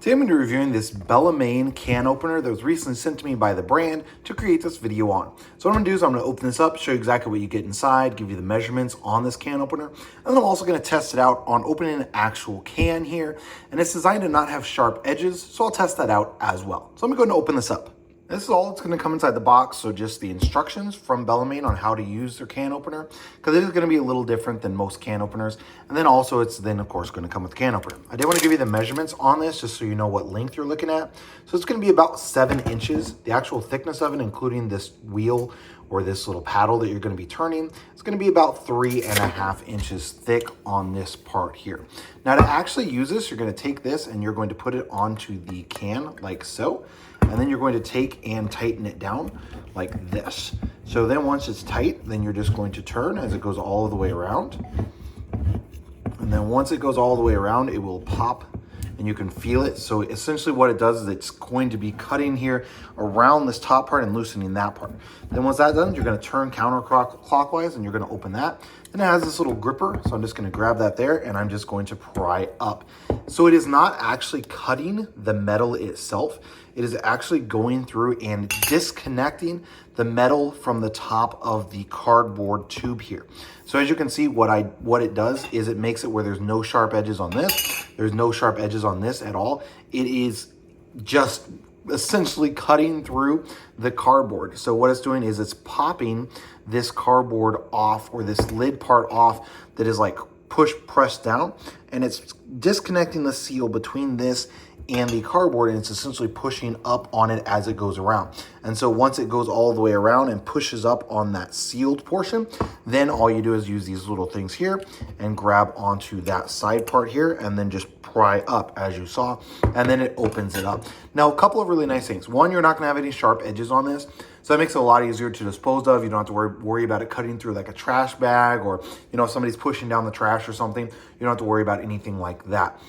Today I'm going to be reviewing this Bellemain can opener that was recently sent to me by the brand to create this video on. So what I'm going to do is I'm going to open this up, show you exactly what you get inside, give you the measurements on this can opener, and then I'm also going to test it out on opening an actual can here. And it's designed to not have sharp edges, so I'll test that out as well. So I'm going to go and open this up. This is all that's going to come inside the box, so just the instructions from Bellemain on how to use their can opener, because it is going to be a little different than most can openers. And then also it's then, of course, going to come with the can opener. I did want to give you the measurements on this just so you know what length you're looking at. So it's going to be about 7 inches. The actual thickness of it, including this wheel or this little paddle that you're going to be turning, it's going to be about 3.5 inches thick on this part here. Now to actually use this, you're going to take this and you're going to put it onto the can like so. And then you're going to take and tighten it down like this. So then once it's tight, then you're just going to turn as it goes all the way around. And then once it goes all the way around, it will pop and you can feel it. So essentially what it does is it's going to be cutting here around this top part and loosening that part. Then once that's done, you're going to turn counterclockwise and you're going to open that. Then it has this little gripper. So I'm just going to grab that there and I'm just going to pry up. So it is not actually cutting the metal itself. It is actually going through and disconnecting the metal from the top of the cardboard tube here. So as you can see, what it does is it makes it where there's no sharp edges on this. There's no sharp edges on this at all. It is just essentially cutting through the cardboard. So what it's doing is it's popping this cardboard off, or this lid part off that is like pressed down, and it's disconnecting the seal between this and the cardboard, and it's essentially pushing up on it as it goes around. And so once it goes all the way around and pushes up on that sealed portion, then all you do is use these little things here and grab onto that side part here and then just pry up as you saw, and then it opens it up. Now, a couple of really nice things. One, you're not gonna have any sharp edges on this, so that makes it a lot easier to dispose of. You don't have to worry about it cutting through like a trash bag, or if somebody's pushing down the trash or something, you don't have to worry about anything like that.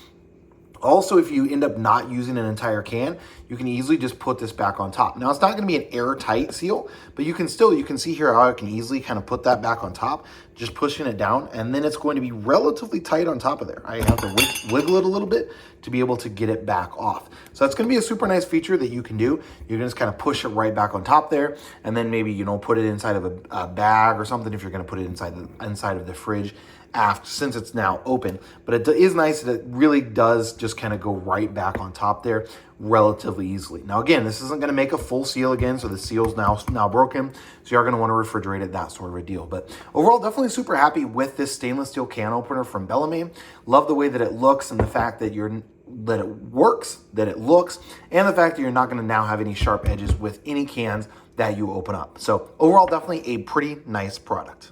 Also, if you end up not using an entire can, you can easily just put this back on top. Now, it's not going to be an airtight seal, but you can see here how I can easily kind of put that back on top, just pushing it down, and then it's going to be relatively tight on top of there. I have to wiggle it a little bit to be able to get it back off. So that's going to be a super nice feature that you can do. You can just kind of push it right back on top there, and then maybe, put it inside of a bag or something if you're going to put it inside of the fridge since it's now open. But it is nice that it really does just kind of go right back on top there relatively easily. Now again, this isn't going to make a full seal again, so the seal's now broken, so you're going to want to refrigerate it, that sort of a deal. But overall, definitely super happy with this stainless steel can opener from Bellemain. Love the way that it looks and the fact that it works, that it looks, and the fact that you're not going to now have any sharp edges with any cans that you open up. So overall, definitely a pretty nice product.